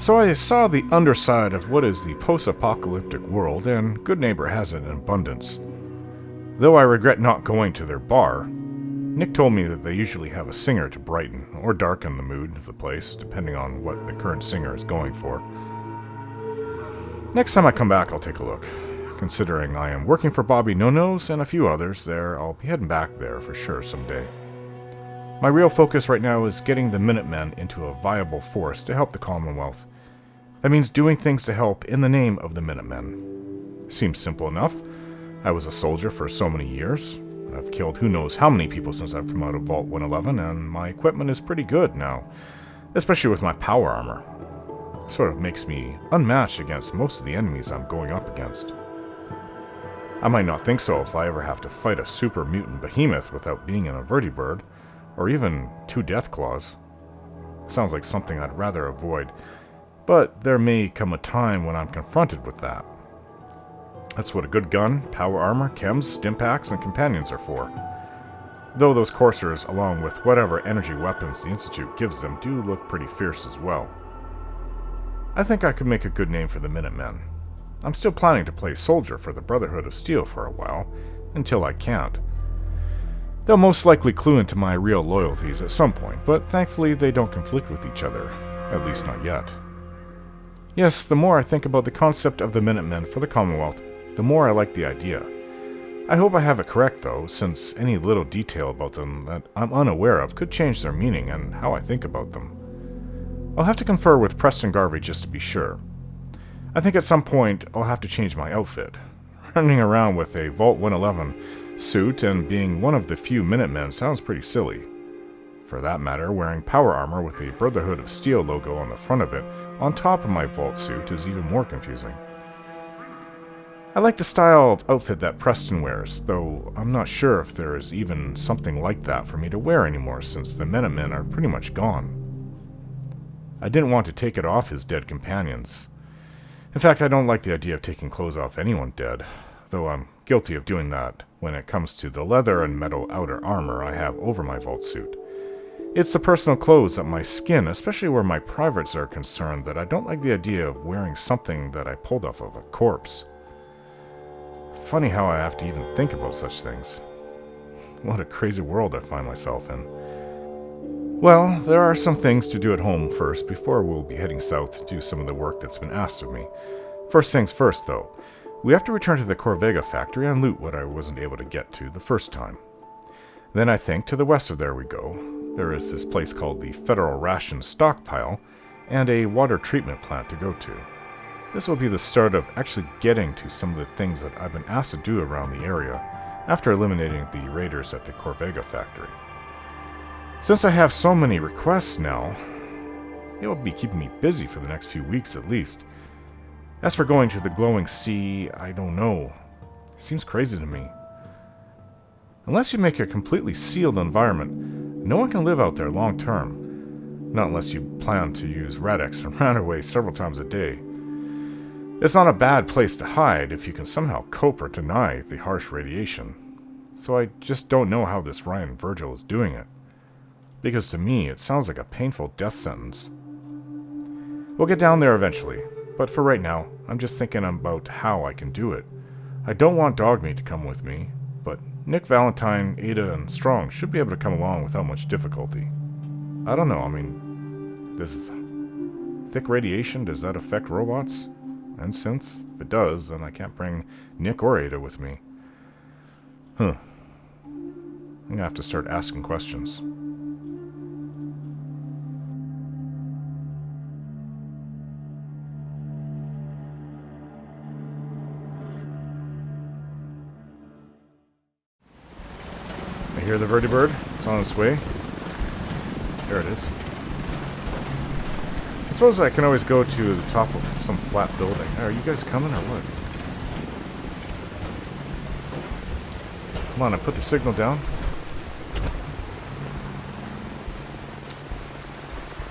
So I saw the underside of what is the post-apocalyptic world, and Good Neighbor has it in abundance. Though I regret not going to their bar, Nick told me that they usually have a singer to brighten or darken the mood of the place, depending on what the current singer is going for. Next time I come back, I'll take a look. Considering I am working for Bobby No-Nos and a few others there, I'll be heading back there for sure someday. My real focus right now is getting the Minutemen into a viable force to help the Commonwealth. That means doing things to help in the name of the Minutemen. Seems simple enough. I was a soldier for so many years. I've killed who knows how many people since I've come out of Vault 111, and my equipment is pretty good now, especially with my power armor. It sort of makes me unmatched against most of the enemies I'm going up against. I might not think so if I ever have to fight a super mutant behemoth without being in a vertibird, or even 2 Deathclaws. Sounds like something I'd rather avoid, but there may come a time when I'm confronted with that. That's what a good gun, power armor, chems, stimpaks, and companions are for. Though those coursers, along with whatever energy weapons the Institute gives them, do look pretty fierce as well. I think I could make a good name for the Minutemen. I'm still planning to play soldier for the Brotherhood of Steel for a while, until I can't. They'll most likely clue into my real loyalties at some point, but thankfully they don't conflict with each other, at least not yet. Yes, the more I think about the concept of the Minutemen for the Commonwealth, the more I like the idea. I hope I have it correct though, since any little detail about them that I'm unaware of could change their meaning and how I think about them. I'll have to confer with Preston Garvey just to be sure. I think at some point I'll have to change my outfit. Running around with a Vault 111 suit and being one of the few Minutemen sounds pretty silly. For that matter, wearing power armor with a Brotherhood of Steel logo on the front of it on top of my Vault suit is even more confusing. I like the style of outfit that Preston wears, though I'm not sure if there is even something like that for me to wear anymore since the Minutemen are pretty much gone. I didn't want to take it off his dead companions. In fact, I don't like the idea of taking clothes off anyone dead, though I'm guilty of doing that when it comes to the leather and metal outer armor I have over my Vault suit. It's the personal clothes at my skin, especially where my privates are concerned, that I don't like the idea of wearing something that I pulled off of a corpse. Funny how I have to even think about such things. What a crazy world I find myself in. Well, there are some things to do at home first before we'll be heading south to do some of the work that's been asked of me. First things first, though. We have to return to the Corvega Factory and loot what I wasn't able to get to the first time. Then I think to the west of there we go. There is this place called the Federal Ration Stockpile and a water treatment plant to go to. This will be the start of actually getting to some of the things that I've been asked to do around the area after eliminating the raiders at the Corvega Factory. Since I have so many requests now, it will be keeping me busy for the next few weeks at least. As for going to the glowing sea, I don't know. It seems crazy to me. Unless you make a completely sealed environment, no one can live out there long term. Not unless you plan to use Radix and run away several times a day. It's not a bad place to hide if you can somehow cope or deny the harsh radiation. So I just don't know how this Ryan Virgil is doing it. Because to me, it sounds like a painful death sentence. We'll get down there eventually, but for right now, I'm just thinking about how I can do it. I don't want Dogmeat to come with me, but Nick, Valentine, Ada, and Strong should be able to come along without much difficulty. I don't know, I mean, does thick radiation, does that affect robots? And since, if it does, then I can't bring Nick or Ada with me. I'm gonna have to start asking questions. I hear the vertibird. It's on its way. There it is. I suppose I can always go to the top of some flat building. Are you guys coming or what? Come on, I put the signal down.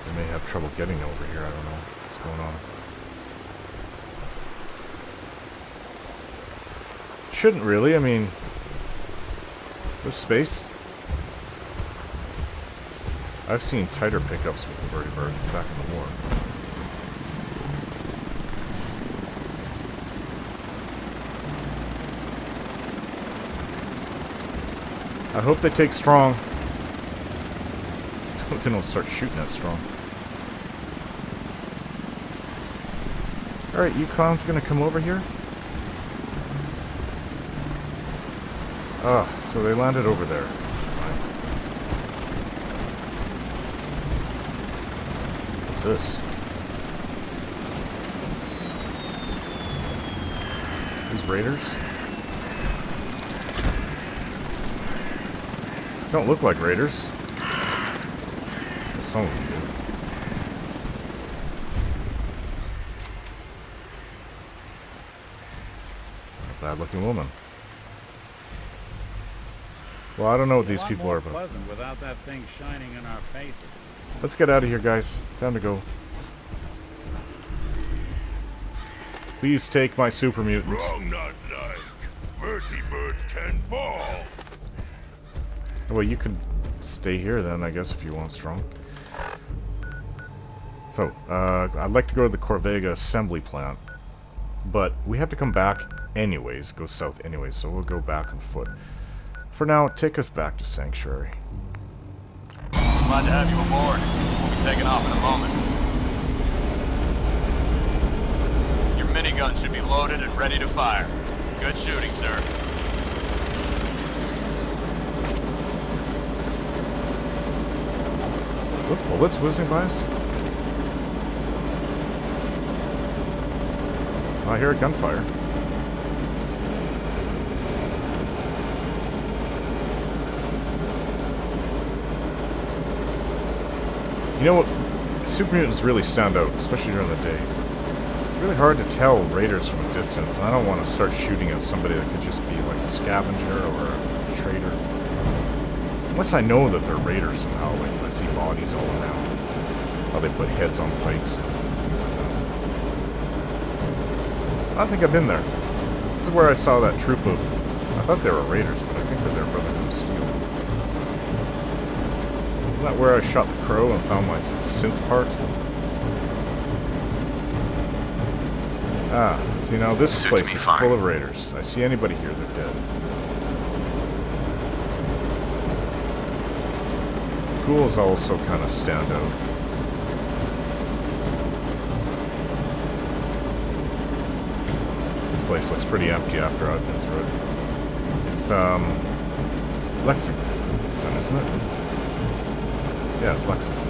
They may have trouble getting over here. I don't know what's going on. Shouldn't really. I mean, there's space. I've seen tighter pickups with the vertibird back in the war. I hope they take strong. I hope they don't start shooting at strong. Alright, you clowns gonna come over here? Ah, so they landed over there. What's this? These raiders? Don't look like raiders. Some of them do. Bad looking woman. Well, I don't know what these people are, but without that thing shining in our faces. Let's get out of here, guys. Time to go. Please take my super mutant. Strong not like vertibird can fall. Well, you can stay here then, I guess, if you want strong. So, I'd like to go to the Corvega assembly plant, but we have to come back anyways, go south anyways, so we'll go back on foot. For now, take us back to Sanctuary. Glad to have you aboard. We'll be taking off in a moment. Your minigun should be loaded and ready to fire. Good shooting, sir. Those bullets whizzing by us? I hear a gunfire. You know what? Supermutants really stand out, especially during the day. It's really hard to tell raiders from a distance, and I don't want to start shooting at somebody that could just be like a scavenger or a trader. Unless I know that they're raiders somehow, like if I see bodies all around. How they put heads on pikes and things like that. I don't think I've been there. This is where I saw that troop of... I thought they were raiders, but I think that they're Brotherhood of Steel. Isn't that where I shot the crow and found my synth part? Ah, see now this place is full of raiders. I see anybody here, they're dead. Ghouls also kind of stand out. This place looks pretty empty after I've been through it. It's, Lexington, isn't it? Yeah, it's Lexington.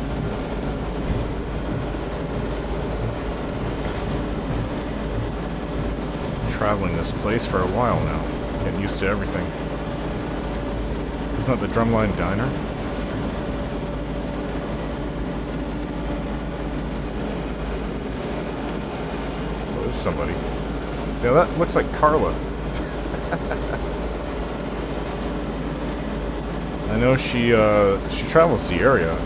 Been traveling this place for a while now. Getting used to everything. Isn't that the Drumline Diner? Oh, there's somebody. Yeah, that looks like Carla. I know she travels the area.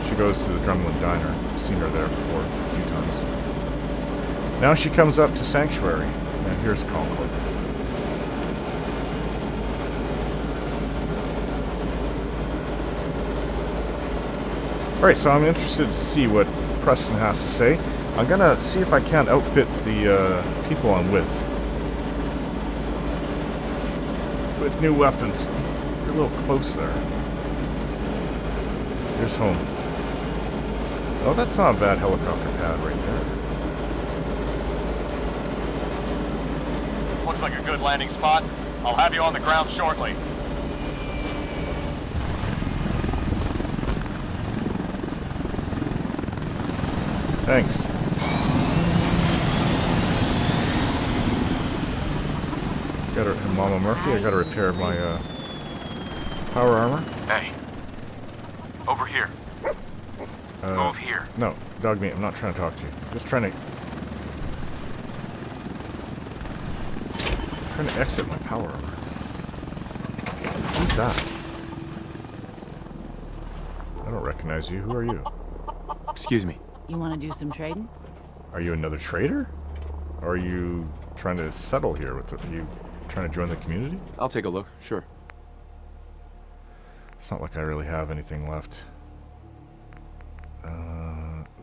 She goes to the Drumlin Diner. I've seen her there before a few times. Now she comes up to Sanctuary. And here's Concord. Alright, so I'm interested to see what Preston has to say. I'm gonna see if I can't outfit the people I'm with new weapons. You're a little close there. Here's home. Oh, that's not a bad helicopter pad right there. Looks like a good landing spot. I'll have you on the ground shortly. Thanks. Mama Murphy, I gotta repair my power armor. Hey. Over here. Move here. No, dog meat, I'm not trying to talk to you. Just trying to exit my power armor. Who's that? I don't recognize you. Who are you? Excuse me. You want to do some trading? Are you another trader? Or are you trying to settle here with you trying to join the community? I'll take a look, sure. It's not like I really have anything left.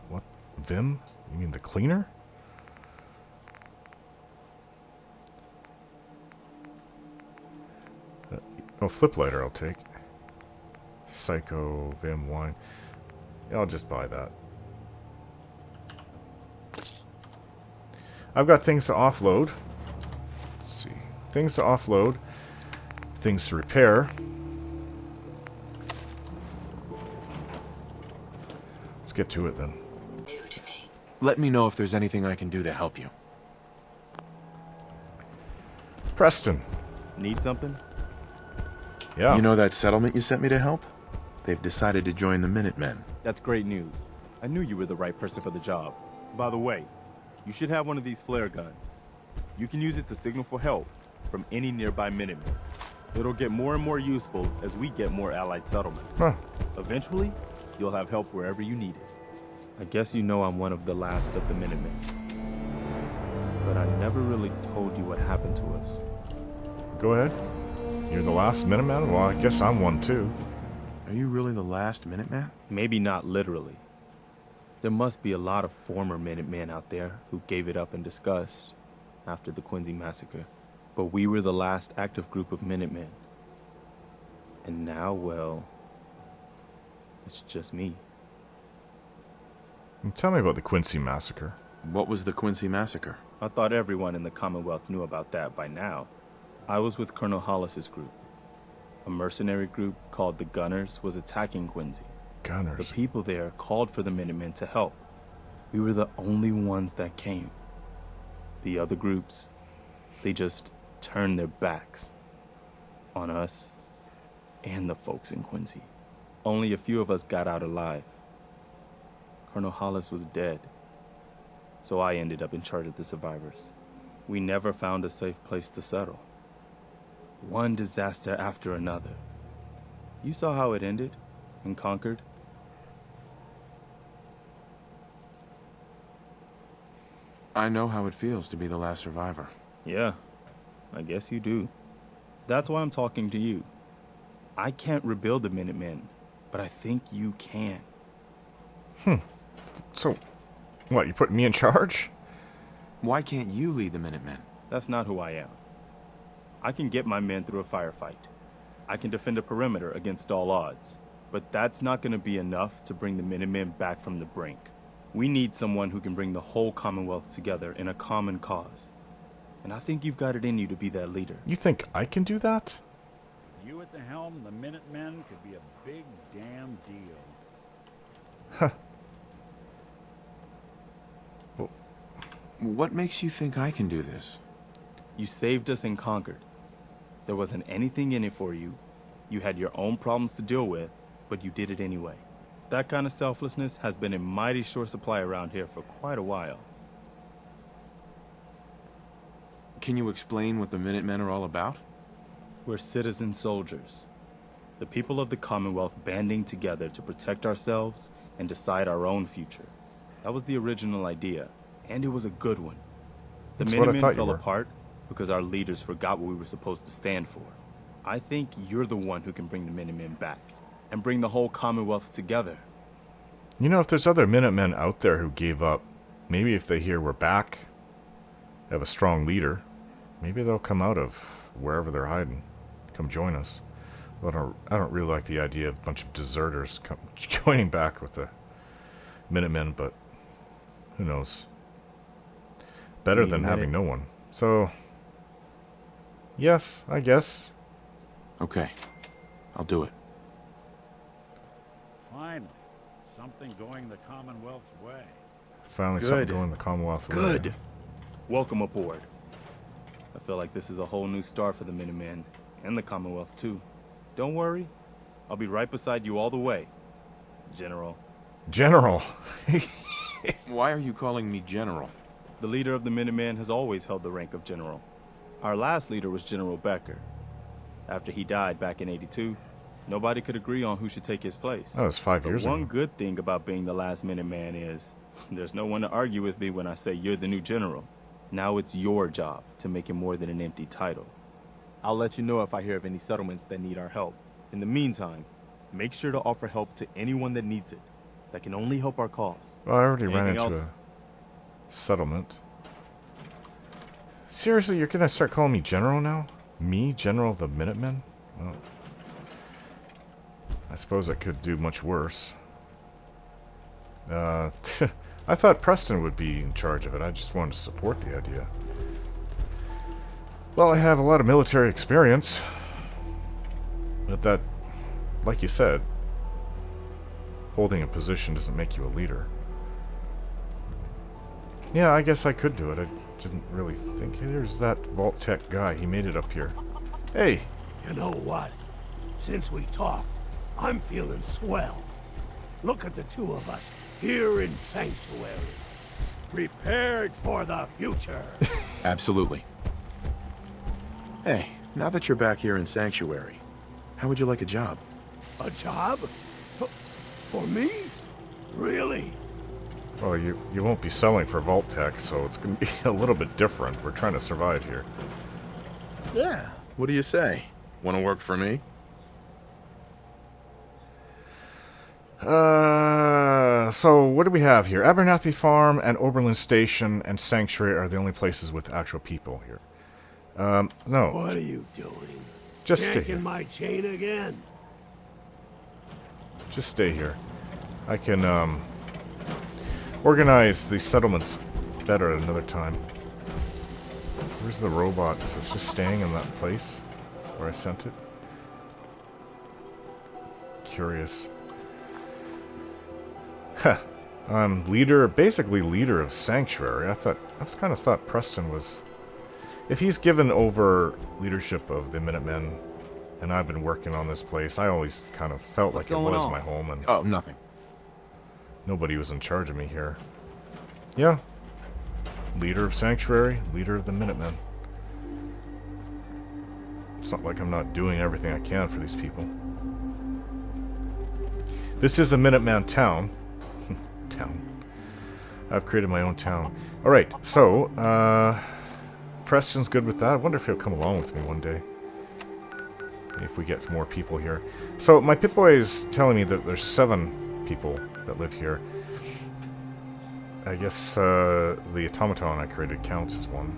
What? Vim? You mean the cleaner? Oh, flip lighter I'll take. Psycho, Vim, wine. Yeah, I'll just buy that. I've got things to offload. Let's see. Things to offload. Things to repair. Let's get to it then. Let me know if there's anything I can do to help you. Preston. Need something? Yeah. You know that settlement you sent me to help? They've decided to join the Minutemen. That's great news. I knew you were the right person for the job. By the way, you should have one of these flare guns. You can use it to signal for help from any nearby Minutemen. It'll get more and more useful as we get more allied settlements. Huh. Eventually, you'll have help wherever you need it. I guess you know I'm one of the last of the Minutemen. But I never really told you what happened to us. Go ahead. You're the last Minuteman? Well, I guess I'm one too. Are you really the last Minuteman? Maybe not literally. There must be a lot of former Minutemen out there who gave it up in disgust after the Quincy massacre. But we were the last active group of Minutemen. And now, well, it's just me. And tell me about the Quincy massacre. What was the Quincy massacre? I thought everyone in the Commonwealth knew about that by now. I was with Colonel Hollis's group. A mercenary group called the Gunners was attacking Quincy. Gunners. The people there called for the Minutemen to help. We were the only ones that came. The other groups, they just turned their backs on us and the folks in Quincy. Only a few of us got out alive. Colonel Hollis was dead, so I ended up in charge of the survivors. We never found a safe place to settle. One disaster after another. You saw how it ended in Concord? I know how it feels to be the last survivor. Yeah, I guess you do. That's why I'm talking to you. I can't rebuild the Minutemen, but I think you can. So, what, you putting me in charge? Why can't you lead the Minutemen? That's not who I am. I can get my men through a firefight. I can defend a perimeter against all odds. But that's not going to be enough to bring the Minutemen back from the brink. We need someone who can bring the whole Commonwealth together in a common cause. And I think you've got it in you to be that leader. You think I can do that? You at the helm, the Minutemen could be a big damn deal. Huh. What makes you think I can do this? You saved us in Concord. There wasn't anything in it for you. You had your own problems to deal with, but you did it anyway. That kind of selflessness has been in mighty short supply around here for quite a while. Can you explain what the Minutemen are all about? We're citizen soldiers. The people of the Commonwealth banding together to protect ourselves and decide our own future. That was the original idea, and it was a good one. The That's what I thought Minutemen you fell were. apart because our leaders forgot what we were supposed to stand for. I think you're the one who can bring the Minutemen back and bring the whole Commonwealth together. You know, if there's other Minutemen out there who gave up, maybe if they hear we're back, have a strong leader, maybe they'll come out of wherever they're hiding, come join us. I don't really like the idea of a bunch of deserters joining back with the Minutemen, but who knows? Better than having no one. So, yes, I guess. Okay, I'll do it. Finally, something going the Commonwealth's way. Finally, Good. something going the Commonwealth way. Good. Welcome aboard. I feel like this is a whole new start for the Minutemen and the Commonwealth too. Don't worry, I'll be right beside you all the way, General. General. Why are you calling me General? The leader of the Minutemen has always held the rank of General. Our last leader was General Becker. After he died back in '82, nobody could agree on who should take his place. That was 5 years But one ago. good thing about being the last Minuteman is there's no one to argue with me when I say you're the new general. Now it's your job to make it more than an empty title. I'll let you know if I hear of any settlements that need our help. In the meantime, make sure to offer help to anyone that needs it. That can only help our cause. Well, I already ran Anything into else? a settlement. Seriously, you're gonna start calling me General now? Me, General of the Minutemen? Well, I suppose it could do much worse. I thought Preston would be in charge of it. I just wanted to support the idea. Well, I have a lot of military experience. But that, like you said, holding a position doesn't make you a leader. Yeah, I guess I could do it. I didn't really think. Hey, there's that Vault Tech guy. He made it up here. Hey! You know what? Since we talked, I'm feeling swell. Look at the two of us here in Sanctuary. Prepared for the future. Absolutely. Hey, now that you're back here in Sanctuary, how would you like a job? A job? For me? Really? Well, you won't be selling for Vault Tech, so it's going to be a little bit different. We're trying to survive here. Yeah. What do you say? Want to work for me? So what do we have here? Abernathy Farm and Oberlin Station and Sanctuary are the only places with actual people here. No. What are you doing? Just stay Yanking here. my chain again? Just stay here. I can, organize the settlements better at another time. Where's the robot? Is this just staying in that place where I sent it? Curious. Huh. I'm basically leader of Sanctuary. I was kind of thought Preston was... If he's given over leadership of the Minutemen, and I've been working on this place, I always kind of felt like it was my home, and Oh, nothing. nobody was in charge of me here. Yeah. Leader of Sanctuary, leader of the Minutemen. It's not like I'm not doing everything I can for these people. This is a Minuteman town. I've created my own town. Alright, so, Preston's good with that. I wonder if he'll come along with me one day. If we get more people here. So, my Pip-Boy is telling me that there's 7 people that live here. I guess, the automaton I created counts as one.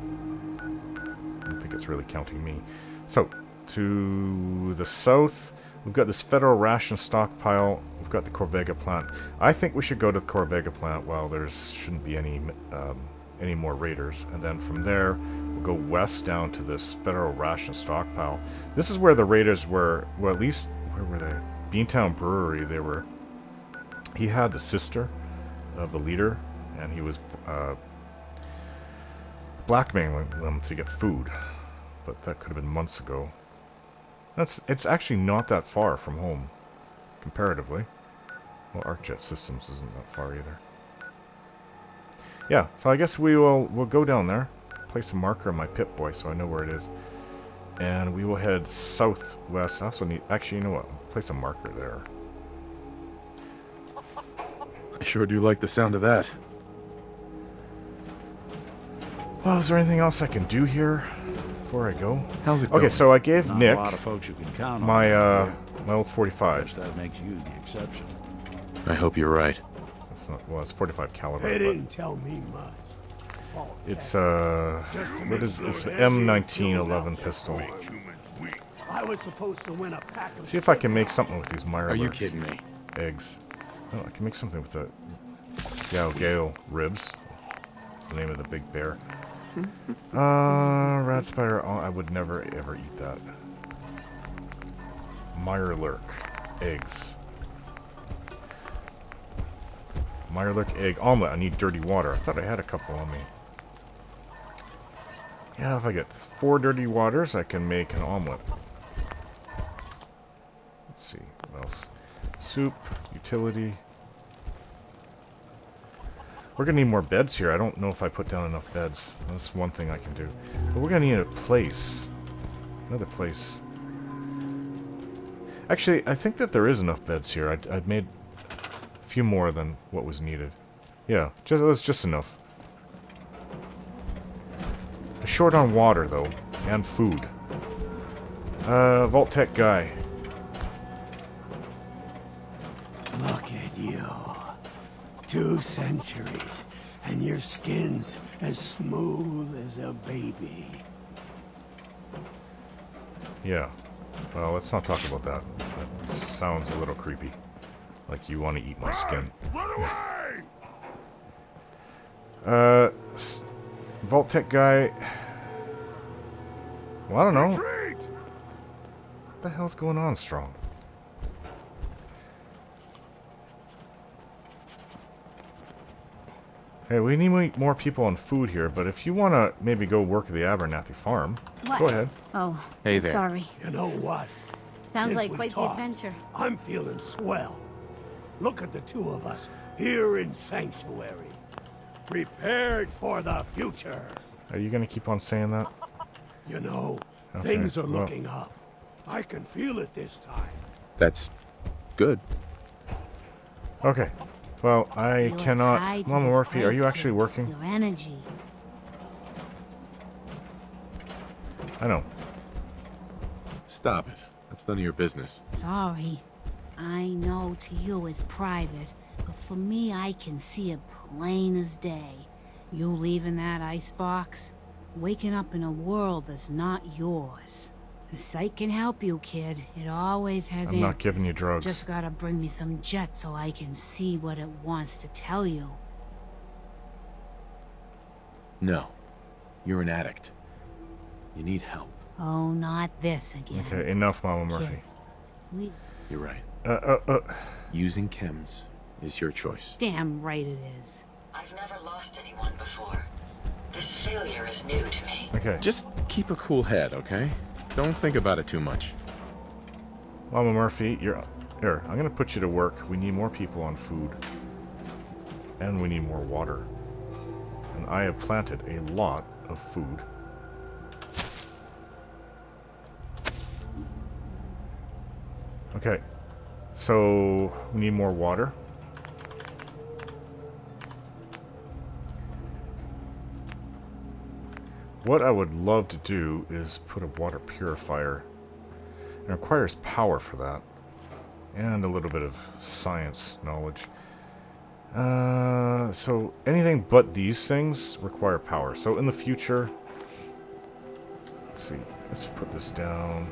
I don't think it's really counting me. So, to the south, we've got this federal ration stockpile. We've got the Corvega plant. I think we should go to the Corvega plant while there shouldn't be any more raiders. And then from there, we'll go west down to this federal ration stockpile. This is where the raiders were, well, at least, where were they? Beantown Brewery, they were... He had the sister of the leader, and he was blackmailing them to get food. But that could have been months ago. It's actually not that far from home, comparatively. Well, ArcJet Systems isn't that far either. Yeah, so I guess we'll go down there, place a marker on my Pip-Boy so I know where it is, and we will head southwest. I also need, actually, you know what? Place a marker there. I sure do like the sound of that. Well, is there anything else I can do here before I go? How's it going? Okay, so I gave Not Nick a lot of folks you can count on. my old 45. Guess that makes you the exception. I hope you're right. It's not, well, it's 45 caliber. They But didn't tell me much. it's what is it's an M1911 pistol. I was supposed to win a pack of... See if I can make something with these Mirelurks. Are you kidding me? Eggs. Oh, I can make something with the Gale ribs. It's the name of the big bear. Rat spider. Oh, I would never ever eat that. Mirelurk eggs. Mirelurk egg omelet. I need dirty water. I thought I had a couple on me. Yeah, if I get 4 dirty waters, I can make an omelet. Let's see. What else? Soup. Utility. We're going to need more beds here. I don't know if I put down enough beds. That's one thing I can do. But we're going to need a place. Another place. Actually, I think that there is enough beds here. I'd made a few more than what was needed. Yeah, it was just enough. Short on water, though. And food. Vault Tech guy. Look at you. 2 centuries, and your skin's as smooth as a baby. Yeah. Well, let's not talk about that. That sounds a little creepy. Like you want to eat my skin. Run away! Vault Tech guy. Well, I don't know. Retreat! What the hell's going on, Strong? Hey, we need more people on food here, but if you want to maybe go work at the Abernathy farm, What? go ahead. Oh, Hey there. sorry. You know what? Sounds Since like we quite the talked, adventure. I'm feeling swell. Look at the two of us here in Sanctuary. Prepared for the future. Are you going to keep on saying that? You know, Okay, things are well- looking up. I can feel it this time. That's good. Okay. Well, I You're cannot... tied to Mama this Murphy, are you place, actually kid. working? Your energy. I know. Stop it. That's none of your business. Sorry. I know to you it's private, but for me I can see it plain as day. You leaving that icebox, waking up in a world that's not yours. The site can help you, kid. It always has I'm not giving you answers. drugs. Just gotta bring me some jet so I can see what it wants to tell you. No. You're an addict. You need help. Oh, not this again. Okay, enough, Mama Murphy. We You're right. Uh, Using chems is your choice. damn right it is. I've never lost anyone before. This failure is new to me. okay. Just keep a cool head, okay? Don't think about it too much. Mama Murphy, you're... Here, I'm going to put you to work. We need more people on food. And we need more water. And I have planted a lot of food. Okay. So, we need more water. What I would love to do is put a water purifier. It requires power for that. And a little bit of science knowledge. So anything but these things require power. So in the future... Let's see. Let's put this down.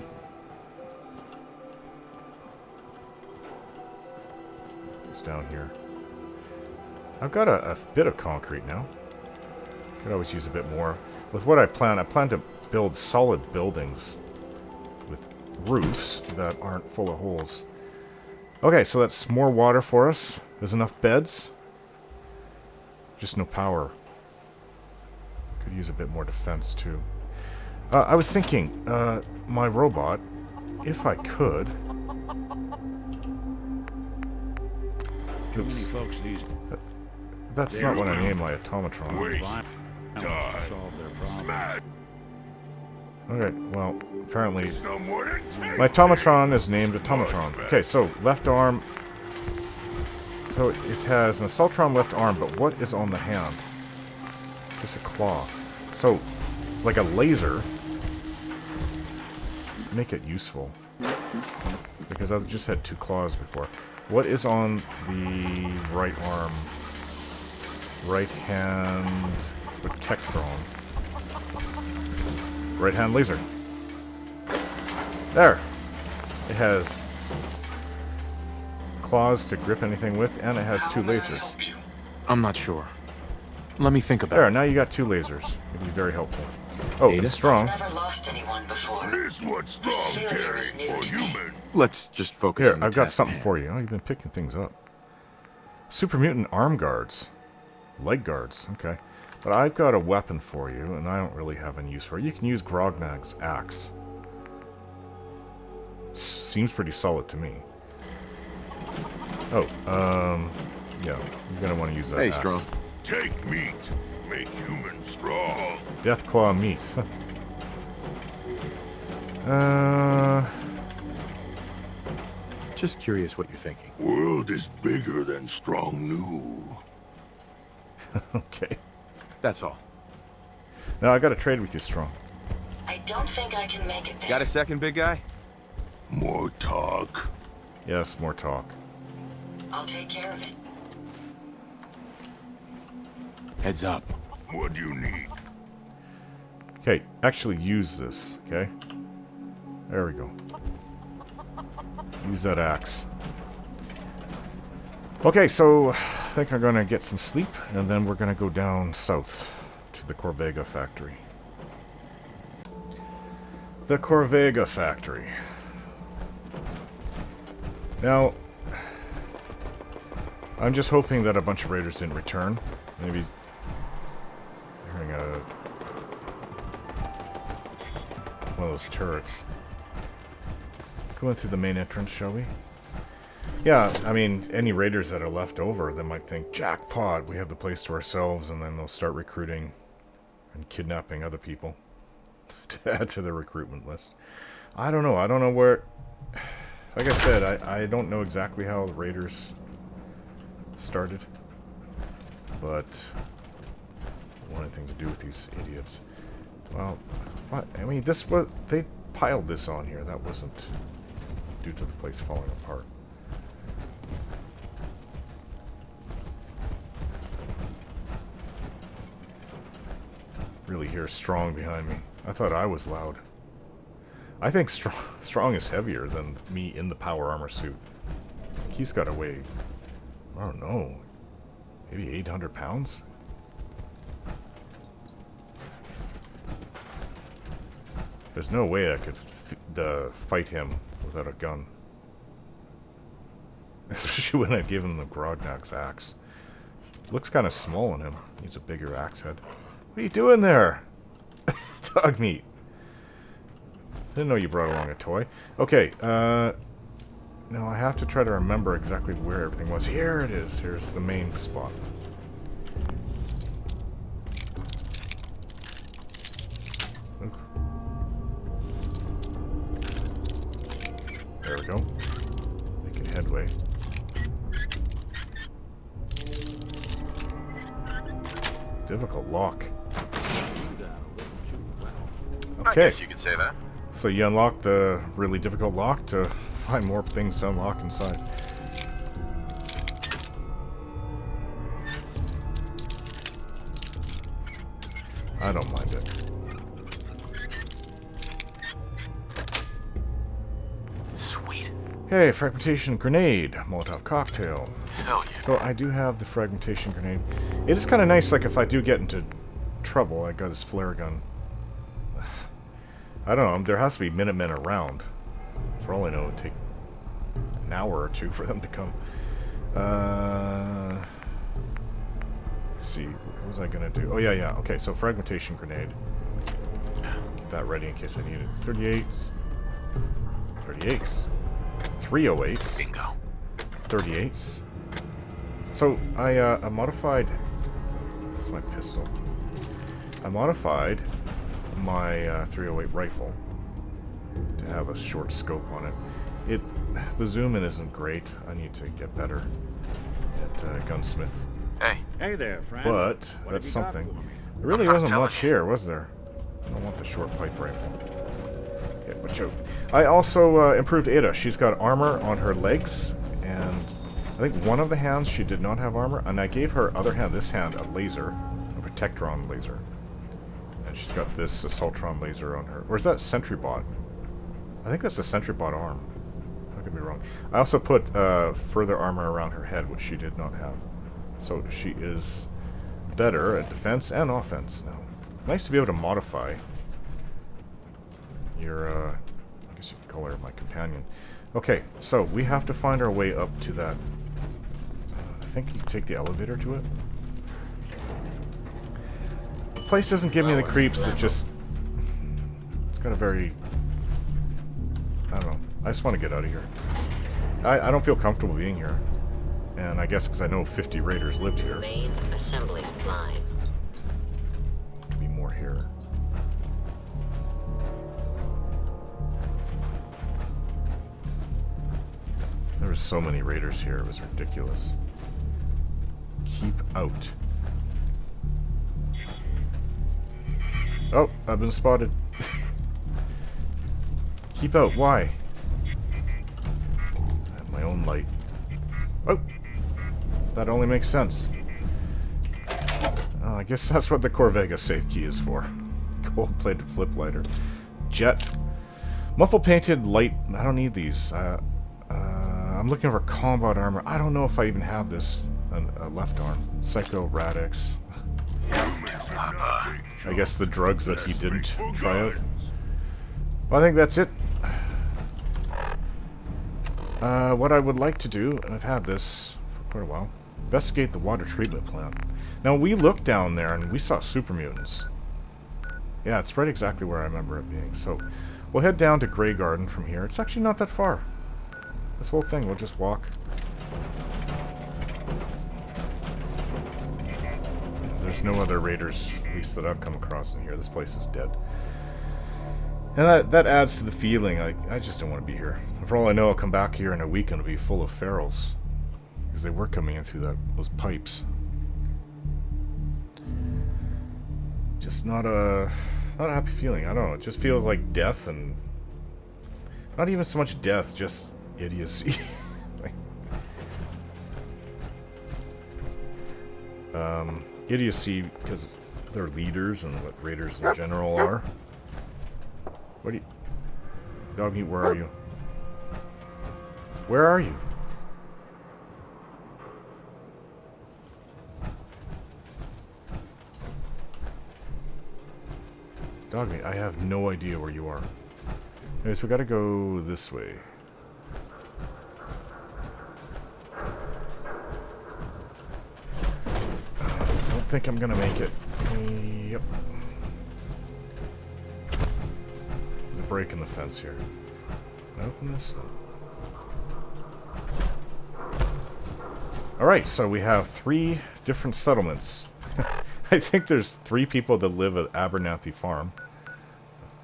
It's down here. I've got a bit of concrete now. Could always use a bit more. With what I plan to build solid buildings with roofs that aren't full of holes. Okay, so that's more water for us. There's enough beds. Just no power. Could use a bit more defense too. I was thinking, my robot, if I could... Too many Oops. folks these That's not what I named my automatron. violence to solve their problems. Okay, well, apparently... My automatron is named automatron. Okay, so left arm... So it has an assaultron left arm, but what is on the hand? Just a claw. So, like a laser... Make it useful. Because I've just had two claws before. What is on the right arm? Right hand... Let's put Tectron. Right hand laser. There! It has claws to grip anything with, and it has two lasers. I'm not sure. Let me think about There, it. now you got two lasers. It'd be very helpful. Oh, Ada? and strong. Never lost anyone before. This what's strong This failure is carrying new for to me. human. Let's just focus Here, on the I've got task something at for hand. you. Oh, you've been picking things up. Supermutant arm guards. Leg guards, okay. But I've got a weapon for you, and I don't really have any use for it. You can use Grognag's axe. Seems pretty solid to me. Oh, yeah. You're gonna want to use that Hey, axe. Strong. Take meat, make human strong. Deathclaw meat. Just curious what you're thinking. World is bigger than Strong knew. Okay. That's all. Now I gotta trade with you, Strong. I don't think I can make it there. Got a second, big guy? More talk. Yes, more talk. I'll take care of it. Heads up. What do you need? Okay, actually use this, okay? There we go. Use that axe. Okay, so I think I'm going to get some sleep, and then we're going to go down south to the Corvega Factory. The Corvega Factory. Now, I'm just hoping that a bunch of raiders didn't return. Maybe hearing one of those turrets. Let's go into the main entrance, shall we? Yeah, I mean, any raiders that are left over, they might think, jackpot, we have the place to ourselves, and then they'll start recruiting and kidnapping other people to add to their recruitment list. I don't know. I don't know where... Like I said, I don't know exactly how the raiders started, but I want anything to do with these idiots. Well, what? I mean, this was... They piled this on here. That wasn't due to the place falling apart. Really hear Strong behind me. I thought I was loud. I think Strong is heavier than me in the power armor suit. He's got to weigh, I don't know, maybe 800 pounds? There's no way I could fight him without a gun. Especially when I give him the Grognak's axe. Looks kind of small on him. Needs a bigger axe head. What are you doing there? Dog meat. Didn't know you brought along a toy. Okay, now I have to try to remember exactly where everything was. Here it is. Here's the main spot. Ooh. There we go. Making headway. Difficult lock. Okay. I guess you could say that. So you unlock the really difficult lock to find more things to unlock inside. I don't mind it. Sweet. Hey, fragmentation grenade, Molotov cocktail. Hell yeah. So I do have the fragmentation grenade. It is kind of nice, like if I do get into trouble, I got his flare gun. I don't know, there has to be Minutemen around. For all I know, it would take an hour or two for them to come. Let's see, what was I gonna do? Oh yeah, okay, so fragmentation grenade. Get that ready in case I need it. 38s. 38s. 308s. Bingo. 38s. So, I modified... That's my pistol. I modified my 308 rifle to have a short scope on it. The zoom in isn't great. I need to get better at gunsmith. Hey there, friend. But What that's have you got something. for me? There really I'm not wasn't telling much here, was there? I don't want the short pipe rifle. Yeah, watch out. I also improved Ada. She's got armor on her legs, and I think one of the hands she did not have armor, and I gave her other hand, this hand, a laser, a Protectron laser. And she's got this Assaultron laser on her. Or is that Sentry Bot? I think that's the Sentry Bot arm. I could be wrong. I also put further armor around her head, which she did not have. So she is better at defense and offense now. Nice to be able to modify your, I guess you can call her my companion. Okay, so we have to find our way up to that. I think you can take the elevator to it. The place doesn't give me the creeps, it's got a very... I don't know. I just want to get out of here. I don't feel comfortable being here. And I guess because I know 50 raiders lived here. Main assembly line. Could be more here. There were so many raiders here, it was ridiculous. Keep out. Oh, I've been spotted. Keep out, why? I have my own light. Oh! That only makes sense. Oh, I guess that's what the Corvega safe key is for. Gold-plated flip lighter. Jet. Muffle painted light. I don't need these. I'm looking for combat armor. I don't know if I even have this left arm. Psycho Radix. I guess the drugs that he didn't try out. Well, I think that's it. What I would like to do, and I've had this for quite a while, investigate the water treatment plant. Now, we looked down there and we saw Supermutants. Yeah, it's right exactly where I remember it being. So, we'll head down to Grey Garden from here. It's actually not that far. This whole thing, we'll just walk. There's no other raiders, at least that I've come across in here. This place is dead. And that adds to the feeling, like, I just don't want to be here. And for all I know, I'll come back here in a week and it'll be full of ferals. Because they were coming in through those pipes. Just not a happy feeling. I don't know. It just feels like death, and not even so much death, just idiocy. Idiocy because they're leaders and what raiders in general are. What do you... Dog meat, where are you? Where are you? Dog meat, I have no idea where you are. Anyways, we gotta go this way. Don't think I'm gonna make it. Yep. There's a break in the fence here. Can I open this? Alright, so we have 3 different settlements. I think there's 3 people that live at Abernathy Farm.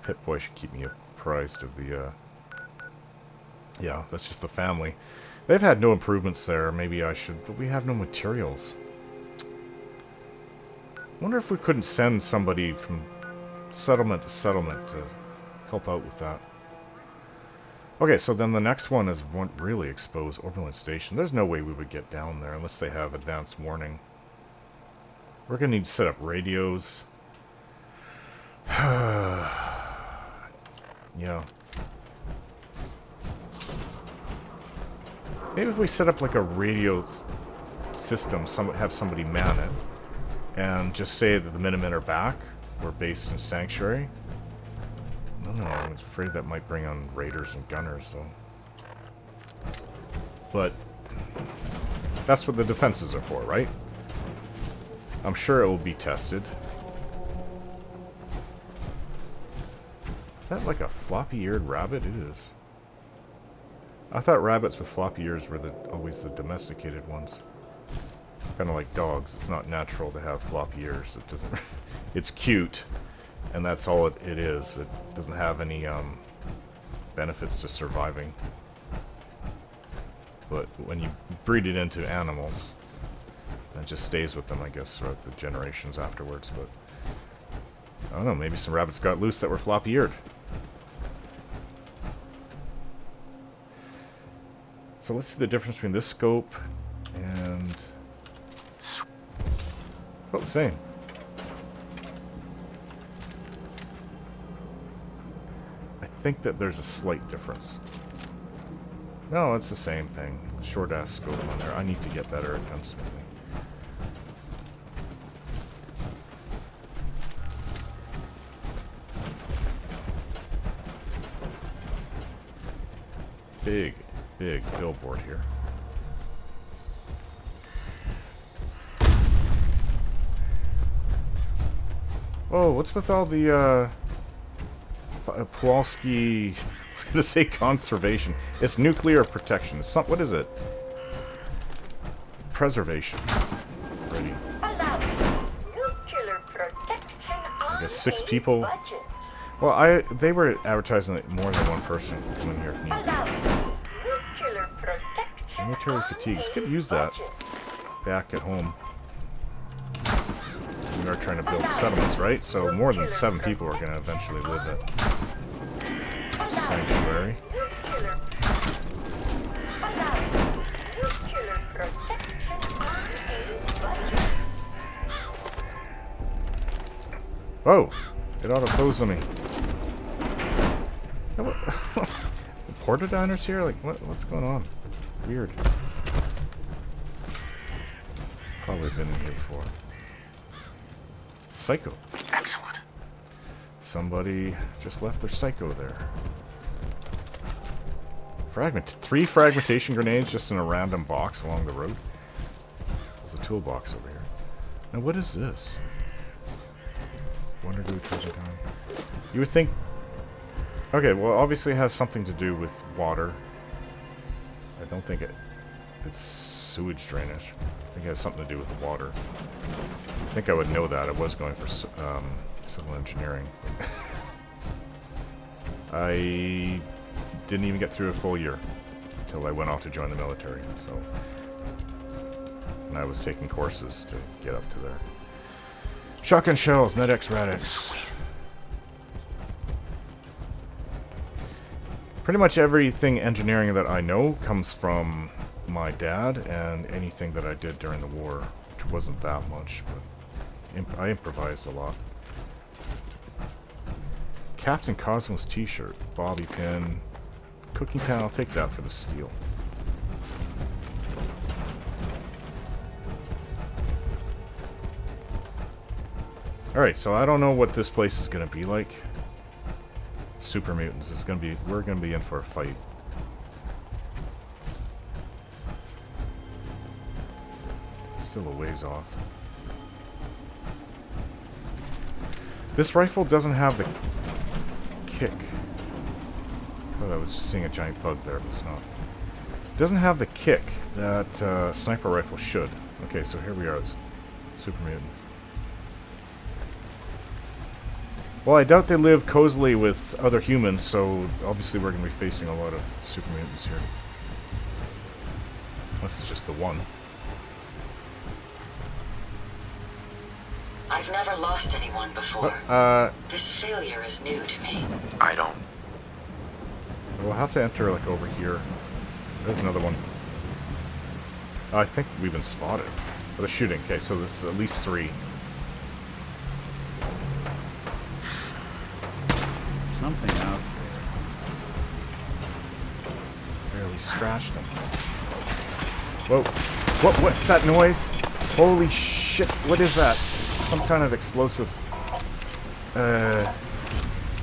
Pip-Boy should keep me apprised of the, yeah, that's just the family. They've had no improvements there. Maybe I should... But we have no materials. I wonder if we couldn't send somebody from settlement to settlement to help out with that. Okay, so then the next one is one really exposed Oberlin Station. There's no way we would get down there unless they have advanced warning. We're going to need to set up radios. Yeah. Maybe if we set up like a radio system, have somebody man it, and just say that the Minutemen are back. We're based in Sanctuary. I don't know, I'm afraid that might bring on raiders and gunners, though. But that's what the defenses are for, right? I'm sure it will be tested. Is that like a floppy-eared rabbit? It is. I thought rabbits with floppy ears were always the domesticated ones. Kind of like dogs. It's not natural to have floppy ears. It doesn't... It's cute, and that's all it is. It doesn't have any benefits to surviving. But when you breed it into animals, it just stays with them, I guess, throughout the generations afterwards. But I don't know, maybe some rabbits got loose that were floppy-eared. So let's see the difference between this scope and... It's about the same. I think that there's a slight difference. No, it's the same thing. Short-ass scope on there. I need to get better at gunsmithing. Big billboard here. Oh, what's with all the, Pawlowski... I was gonna say conservation. It's nuclear protection. What is it? Preservation. Ready. I guess 6 people. Well, they were advertising that more than one person can come in here if needed. Military fatigues. Could use that back at home. We are trying to build settlements, right? So more than 7 people are going to eventually live at Sanctuary. Whoa! It auto-closed on me. Porta diners here? Like, what's going on? Weird. Probably been in here before. Psycho. Excellent. Somebody just left their psycho there. Three fragmentation grenades just in a random box along the road. There's a toolbox over here. Now what is this? Wonder Glue treasure time. You would think... Okay, well obviously it has something to do with water. I don't think it's sewage drainage. I think it has something to do with the water. I think I would know that. I was going for civil engineering. I didn't even get through a full year until I went off to join the military. So, and I was taking courses to get up to there. Shotgun shells, Med-X, Rad-X. Pretty much everything engineering that I know comes from my dad, and anything that I did during the war, which wasn't that much, but I improvised a lot. Captain Cosmos t-shirt, bobby pin, cooking pan, I'll take that for the steel. Alright, so I don't know what this place is going to be like. Supermutants is going to be, we're going to be in for a fight. Still a ways off. This rifle doesn't have the kick. I thought I was just seeing a giant bug there, but it's not. It doesn't have the kick that sniper rifle should. Okay, so here we are. It's Supermutants. Well, I doubt they live cozily with other humans, so obviously we're going to be facing a lot of Supermutants here. This is just the one. I've never lost anyone before. This failure is new to me. I don't. We'll have to enter, like, over here. There's another one. I think we've been spotted. Oh, they're shooting. Okay, so there's at least 3. Something out Barely scratched them. Whoa. What's that noise? Holy shit, what is that? Some kind of explosive. I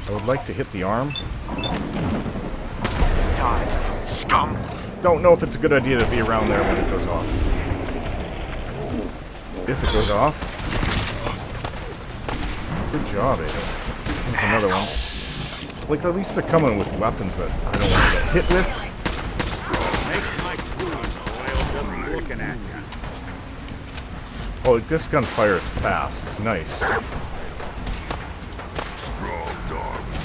would like to hit the arm. Die, scum! Don't know if it's a good idea to be around there when it goes off. If it goes off. Good job, Ada. There's another one. Like, at least they're coming with weapons that I don't want to get hit with. makes my cruise oil just looking at you. Oh, this gun fires fast. It's nice.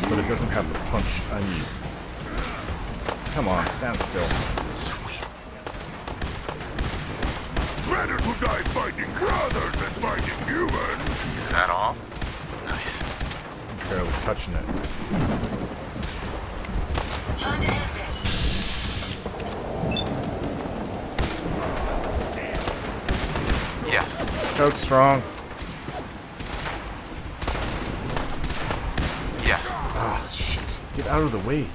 But it doesn't have the punch I need. Come on, stand still. Sweet. Better to die fighting brothers than fighting humans. Is that all? Nice. I'm barely touching it. Time to end this. Yes. Out strong. Yes. Ah, shit. Get out of the way.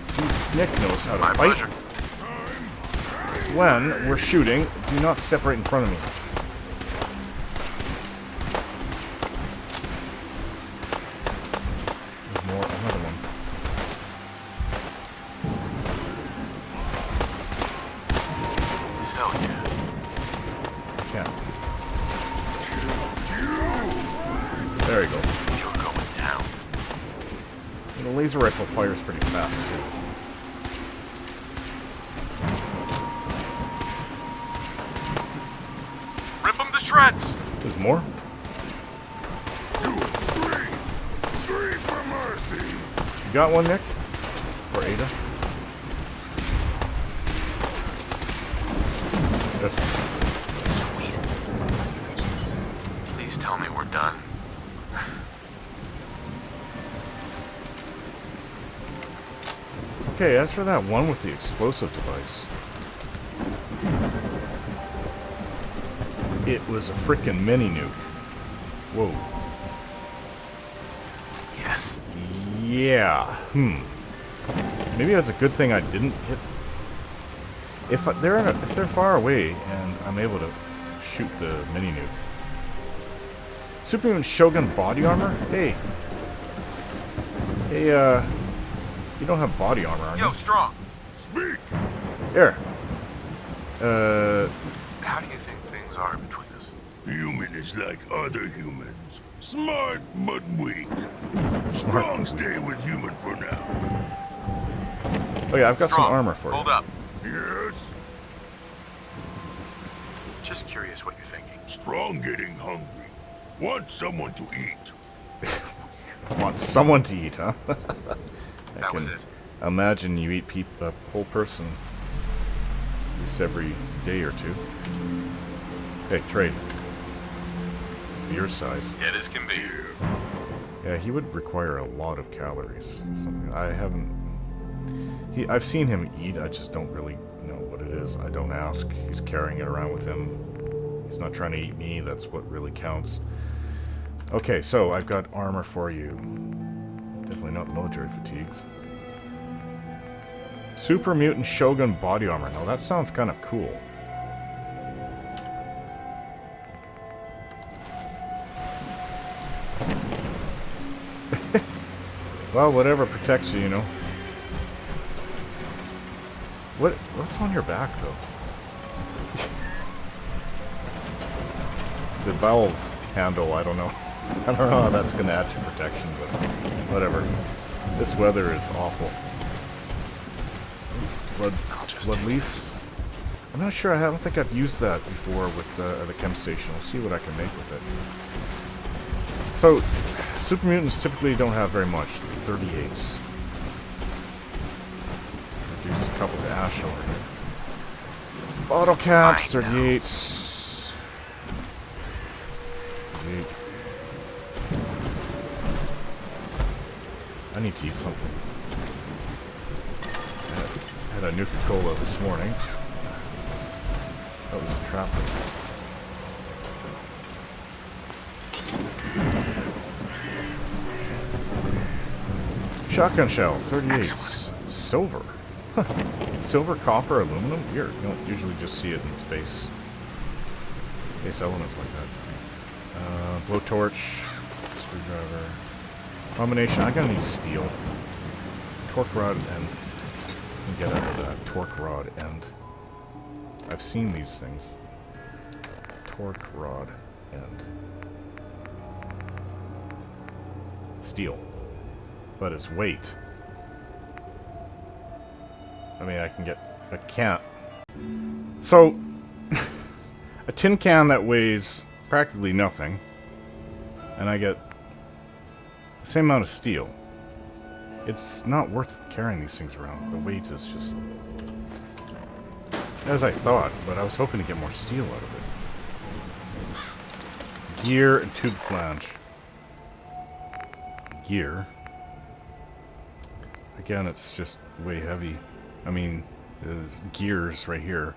See, Nick knows how to My fight. pleasure. When we're shooting, do not step right in front of me. There's more. Another one. Hell yeah. Yeah. There you go. You're going down. And the laser rifle fires pretty fast, too. Rip them to shreds! There's more? Scream for mercy. You got one, Nick? Or Ada? This one. Sweet. Please tell me we're done. Okay, as for that one with the explosive device, it was a frickin' mini nuke. Whoa. Yes. Yeah. Maybe that's a good thing I didn't hit. If they're far away and I'm able to shoot the mini nuke. Supermutant Shogun body armor? Hey. Hey, you don't have body armor, are you? Yo, Strong. Speak! Here. How do you think things are between us? Human is like other humans. Smart, but weak. Strong stay with human for now. Oh yeah, I've got Strong, some armor for you. hold up. Yes? Just curious what you're thinking. Strong getting hungry. Want someone to eat. Want someone to eat, huh? That was it. Imagine you eat a whole person at least every day or two. Hey, trade. For your size. Dead as can be. Yeah, he would require a lot of calories. Something I haven't... I've seen him eat, I just don't really know what it is. I don't ask. He's carrying it around with him. He's not trying to eat me, that's what really counts. Okay, so I've got armor for you. Definitely not military fatigues. Super Mutant Shogun body armor. Now that sounds kind of cool. Well, whatever protects you, you know. What's on your back, though? The valve handle, I don't know. I don't know how that's going to add to protection, but whatever. This weather is awful. Blood leaf? I'm not sure. I don't think I've used that before with the chem station. I'll see what I can make with it. So, super mutants typically don't have very much. 38s. Reduce a couple to ash over here. Bottle caps, 38s. 38. I need to eat something. I had a Nuka-Cola this morning. That was a trap. Shotgun shell, 38s. Silver. Silver, copper, aluminum? Weird. You don't usually just see it in space. Base elements like that. Blowtorch. Screwdriver. Combination. I'm gonna need steel. Torque rod and get out of that. Torque rod end. I've seen these things. Torque rod end. Steel. But its weight. I mean, I can't. So, a tin can that weighs practically nothing, and I get the same amount of steel. It's not worth carrying these things around. The weight is just as I thought, but I was hoping to get more steel out of it. Gear and tube flange. Gear. Again, it's just way heavy. I mean, there's gears right here.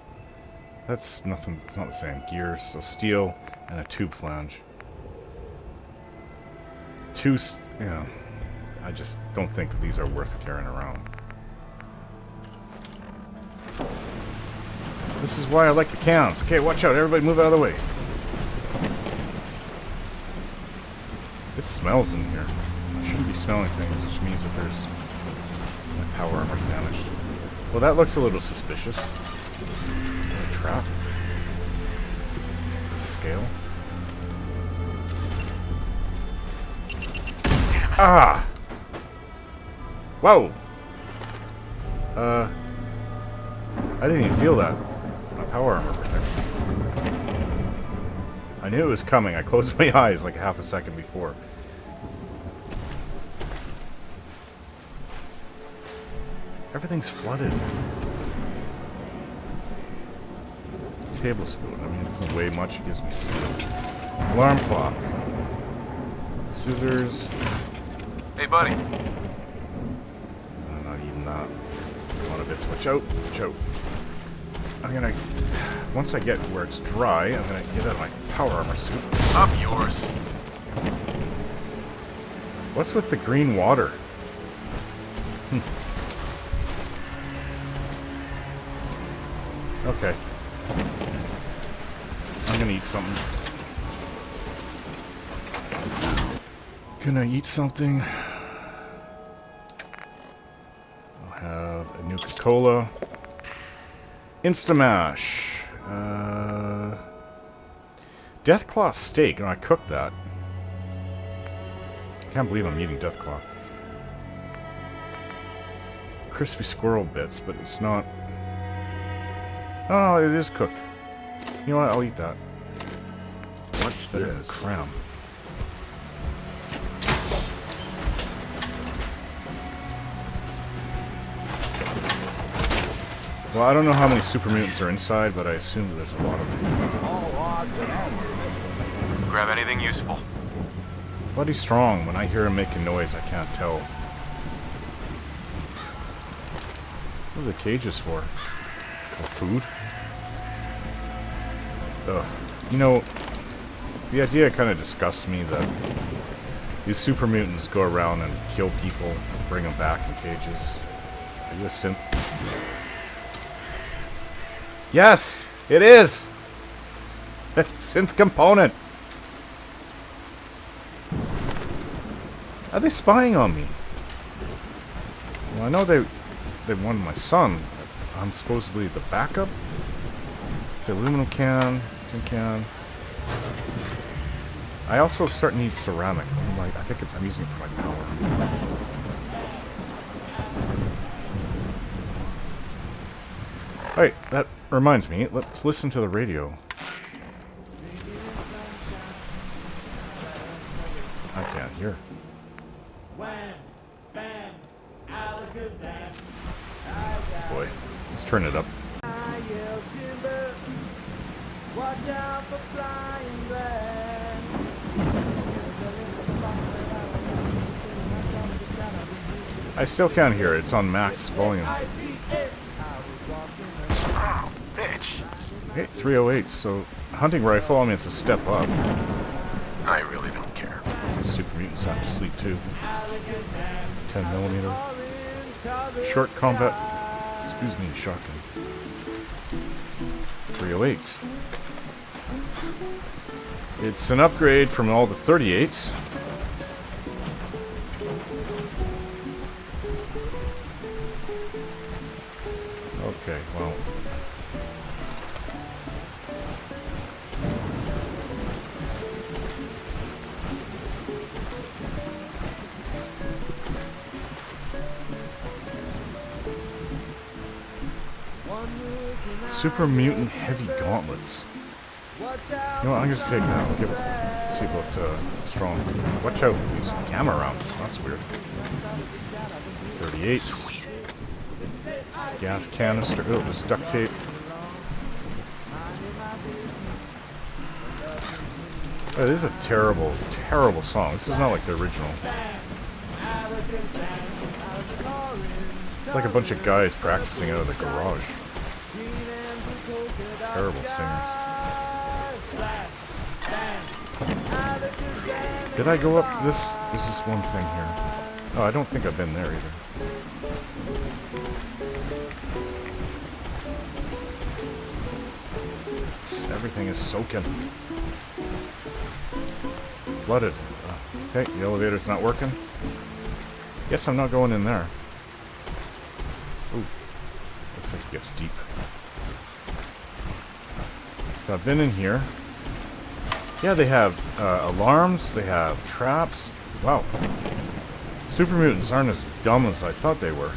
That's nothing, it's not the same. Gears, so steel and a tube flange. Yeah. I just don't think that these are worth carrying around. This is why I like the cans. Okay, watch out. Everybody move out of the way. It smells in here. I shouldn't be smelling things, which means that there's... my power armor's damaged. Well, that looks a little suspicious. A trap. A scale. Ah! Whoa! I didn't even feel that. My power armor protected. I knew it was coming. I closed my eyes like half a second before. Everything's flooded. Tablespoon. I mean, it doesn't weigh much. It gives me steel. Alarm clock. Scissors. Hey, buddy. I'm not even that. A lot of bits. Watch out. Watch out. I'm gonna... once I get where it's dry, I'm gonna get out of my power armor suit. Up yours. What's with the green water? Okay. I'm gonna eat something. Gonna eat something. I'll have a Nuka-Cola. Instamash. Deathclaw steak, and I cooked that. Can't believe I'm eating Deathclaw. Crispy squirrel bits, but it's not... Oh, it is cooked. You know what? I'll eat that. What's this? Cram. Well, I don't know how many Supermutants are inside, but I assume that there's a lot of them. Grab anything useful. Bloody strong. When I hear him making noise, I can't tell. What are the cages for? For food? Ugh. You know, the idea kind of disgusts me that these Supermutants go around and kill people and bring them back in cages. Are you a synth? Yes! It is! Synth component! Are they spying on me? Well, I know they wanted my son. I'm supposedly the backup. It's an aluminum can, tin can. I also start to need ceramic. I think I'm using it for my power. Alright, that reminds me. Let's listen to the radio. I can't hear. Boy, let's turn it up. I still can't hear it. It's on max volume. Bitch. Okay, 308. So, hunting rifle, I mean, it's a step up. I really don't care. Supermutants have to sleep too. 10mm. Short combat. Excuse me, shotgun. 308s. It's an upgrade from all the 38s. Okay, well. Super-mutant heavy gauntlets. You know what, I'm just gonna take that. I'll give it, see about strong. Watch out, these camera rounds. That's weird. 38s. Gas canister. Oh, there's duct tape. Oh, this is a terrible, terrible song. This is not like the original. It's like a bunch of guys practicing out of the garage. Terrible singers. Did I go up this? There's this one thing here. Oh, I don't think I've been there either. Everything is soaking. Flooded. Okay, the elevator's not working. Guess I'm not going in there. Ooh. Looks like it gets deep. So I've been in here. Yeah, they have alarms, they have traps. Wow. Supermutants aren't as dumb as I thought they were.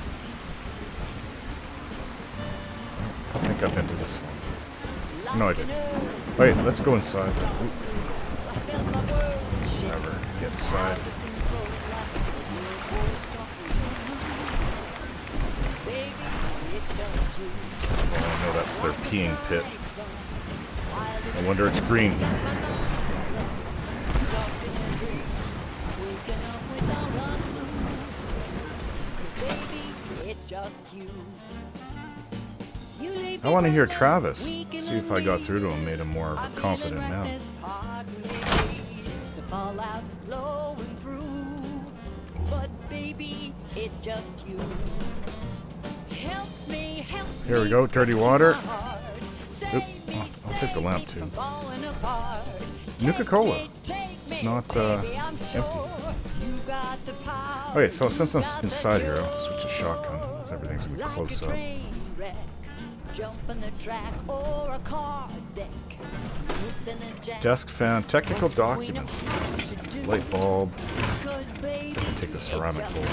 I think I've been to this one. No, I didn't. Wait, let's go inside. Ooh. Never get inside. Oh no, that's their peeing pit. No wonder it's green. I want to hear Travis. See if I got through to him, made him more of a confident man. Here we go, dirty water. I'll take the lamp too. Nuka-Cola. It's not empty. Okay, so since I'm inside here, I'll switch to shotgun. Everything's in close up. Desk fan, technical document. Light bulb. So I can take the ceramic bowl.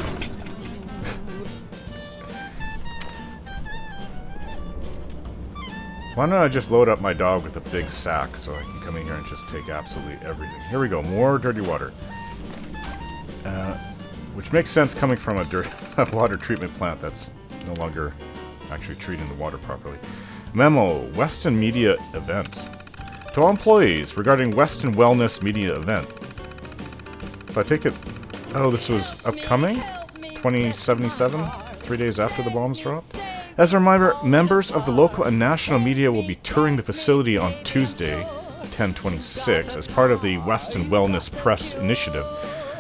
Why don't I just load up my dog with a big sack so I can come in here and just take absolutely everything. Here we go, more dirty water. Which makes sense coming from a water treatment plant that's no longer actually treating the water properly. Memo, Weston Media Event. To all employees, regarding Weston Wellness Media Event. If I take it... Oh, this was upcoming? 2077? 3 days after the bombs dropped? As a reminder, members of the local and national media will be touring the facility on Tuesday, 10/26, as part of the Weston Wellness Press Initiative.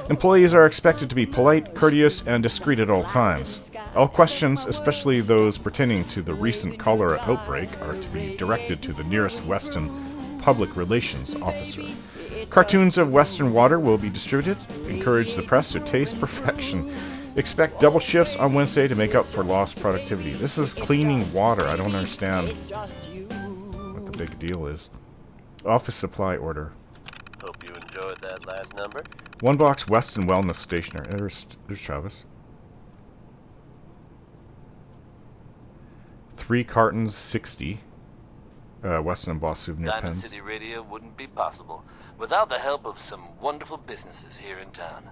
Employees are expected to be polite, courteous, and discreet at all times. All questions, especially those pertaining to the recent cholera outbreak, are to be directed to the nearest Weston Public Relations Officer. Cartoons of Western water will be distributed. Encourage the press to taste perfection. Expect double shifts on Wednesday to make up for lost productivity. This is cleaning water. I don't understand what the big deal is. Office supply order. Hope you enjoyed that last number. 1 box Weston Wellness Stationer. There's Travis. 3 cartons, 60. Weston and Boss souvenir Diamond pens. City Radio wouldn't be possible without the help of some wonderful businesses here in town.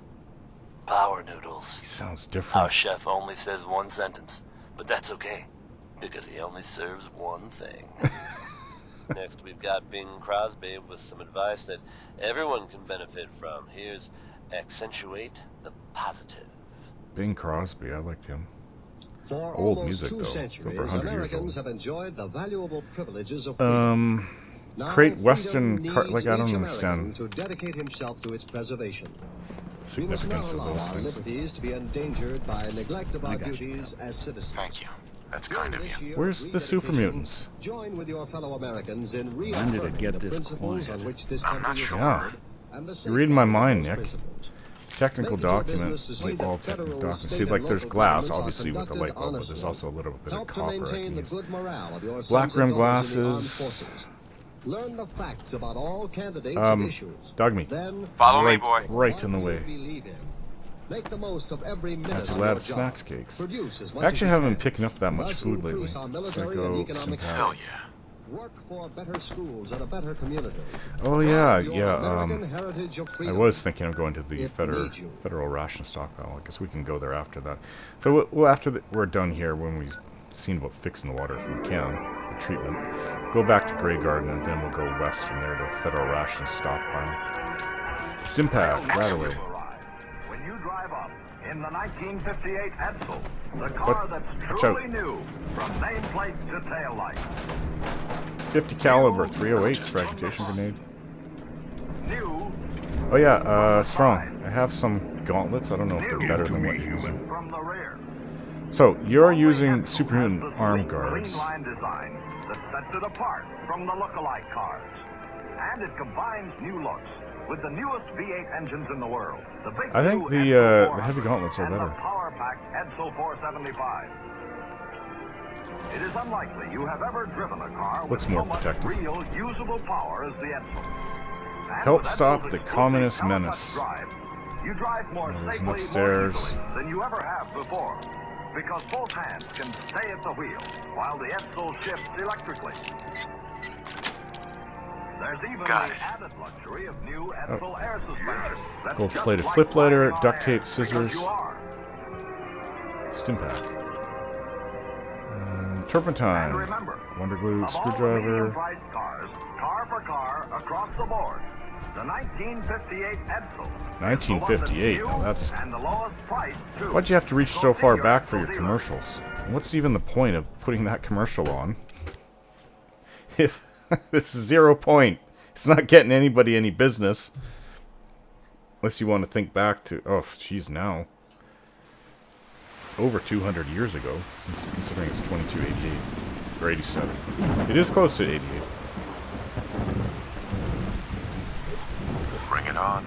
Power Noodles. He sounds different. Our chef only says one sentence, but that's okay, because he only serves one thing. Next, we've got Bing Crosby with some advice that everyone can benefit from. Here's Accentuate the Positive. Bing Crosby, I liked him. For Old almost music, 2 though. centuries, Over 100 years Americans old. have enjoyed the valuable privileges of freedom. Now, Create Western... freedom like, I don't needs each understand American to dedicate himself to its preservation. the We must not significance of allow those our things. liberties to be endangered by neglect of our got you. duties as citizens. Thank you. That's kind of you. Where's the Supermutants? Join with your fellow Americans in When did it reaffirming get the this principles quiet? on which this I'm not country is sure. founded, and the You're reading my mind, safeguard of Nick. those principles. Technical Make it your document. business to see Like that all federal, technical documents. state, See, and like there's local glass, governments are obviously, with the light bulb, but conducted there's also a little bit of Help to copper I maintain can the use. good morale of your Black sons rim and daughters in the armed glasses. forces. Learn the facts about all candidates and issues. Dog me. Then Follow me, Right, boy. right in the what way. you believe in. Make the most of every minute That's a on lot your of job. snacks cakes. Produce as much I actually as you haven't been can. picking up that much Thus food lately. increase our military and Psycho, economic Synthetic. Hell yeah. Work for better schools and a better community. Oh yeah, Your yeah. American heritage of I freedom. was thinking of going to the It needs you. federal ration stockpile. I guess we can go there after that. So we'll after we're done here, when we've seen about fixing the water, if we can, the treatment, go back to Grey Garden, and then we'll go west from there to federal ration stockpile. Stimpack, right away. When you drive up in the 1958 Edsel, the car What? that's Watch truly out. new, from nameplate to taillight. 50 caliber 308 fragmentation grenade. New, Oh yeah, strong. I have some gauntlets. I don't know if they're better than what you're using. from the rear. So you're using Edsel has Supermutant the arm sleek, guards. clean-line design that sets it apart from the look-alike cars. And it combines new looks with the newest V8 engines in the world. The big I think new the Edsel heavy 400 gauntlets are and better. The power-packed Edsel 475. It is unlikely you have ever driven a car Looks with more so much protective. real usable power as the Edsel. And Help with stop Edsel's the exclusive communist Element menace. Drive, you drive more There's an safely, more upstairs. easily than you ever have before. Because both hands can stay at the wheel while the Edsel shifts electrically. There's even Got the it. added luxury of new Edsel air suspension. That's Gold-plated just flip like lighter, riding on duct air, tape, scissors. because you are. Stimpack. Turpentine. And remember, Wonder glue, of all the screwdriver. medium-priced cars, car for car, across the board, the 1958 Edsel. 1958. Now that's. And the lowest price, too. Why'd you have to reach so see far your back for your dealer. commercials? And what's even the point of putting that commercial on? If this is 0 point, it's not getting anybody any business. Unless you want to think back to, oh, geez, now. Over 200 years ago, since considering it's 2288 or 87. It is close to 88. on.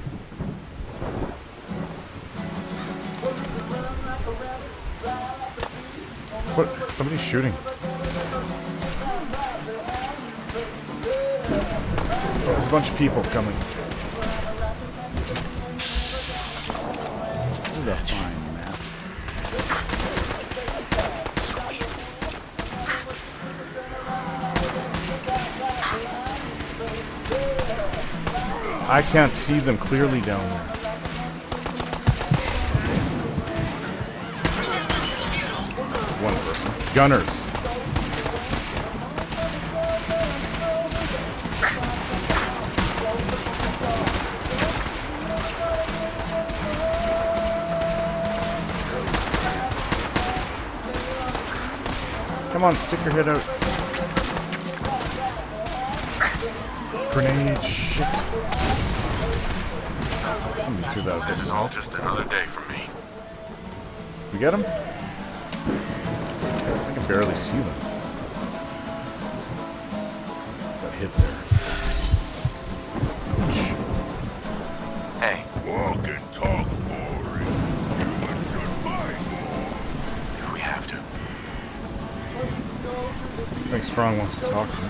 What? Somebody's shooting. Oh, there's a bunch of people coming. This is a fine map. I can't see them clearly down there. One person. Gunners. Come on, stick your head out. Grenade, shit. Somebody threw that. This is all just another day for me. We get him? I can barely see them. Got hit there. Ouch. Hey. Walk and talk, boring. Humans should fight more. If we have to. I think Strong wants to talk to me.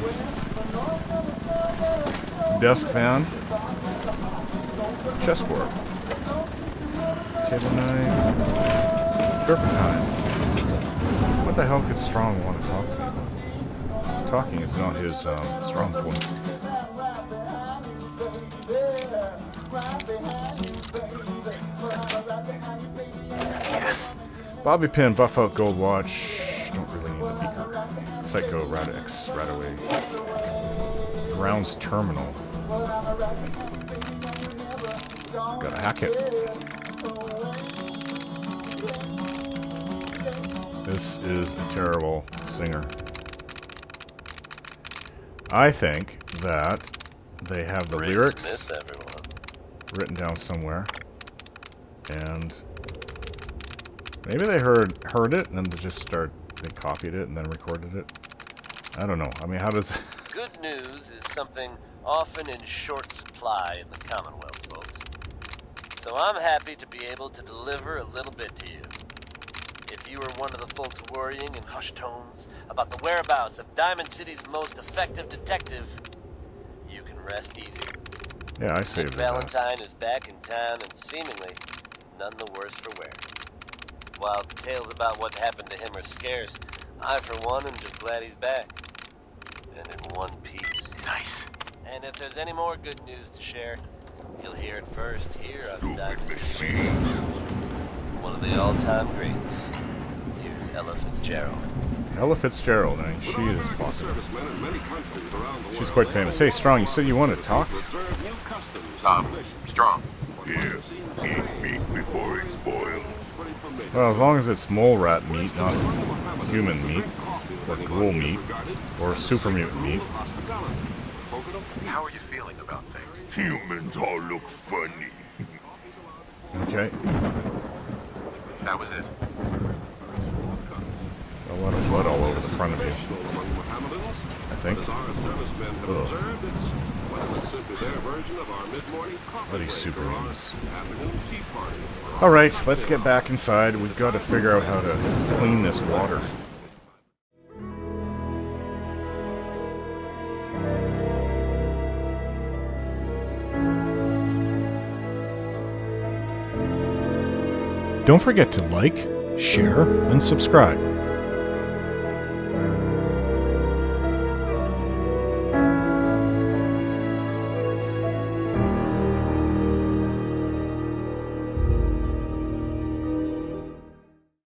Desk fan. Chessboard. Table knife. Turpentine. What the hell could Strong want to talk to me about? Talking is not his strong point. Yes. Bobby pin, buff out, gold watch. Don't really need the beaker. Psycho, Radix, Radaway. Rounds terminal. Gotta hack it. This is a terrible singer. I think that they have the lyrics Smith, written down somewhere, and maybe they heard it and then they copied it and then recorded it. I don't know. I mean, how does? Good news is something often in short supply in the Commonwealth, folks. So I'm happy to be able to deliver a little bit to you. If you were one of the folks worrying in hushed tones about the whereabouts of Diamond City's most effective detective, you can rest easy. Yeah, I saved his ass. Valentine is back in town and seemingly none the worse for wear. While tales about what happened to him are scarce, I, for one, am just glad he's back. And in one piece. Nice. And if there's any more good news to share, you'll hear it first here on Diamond City. One of the all-time greats. Here's Ella Fitzgerald. Ella Fitzgerald, I mean, she is popular. She's quite famous. Hey, Strong, you said you wanted to talk? Strong. Here, eat meat before it spoils. Well, as long as it's mole rat meat, not human meat, or ghoul meat, or supermutant meat. How are you feeling about things? Humans all look funny. Okay. That was it. A lot of blood all over the front of you. I think. Ugh. Bloody supermutants. Alright, let's get back inside. We've got to figure out how to clean this water. Don't forget to like, share, and subscribe.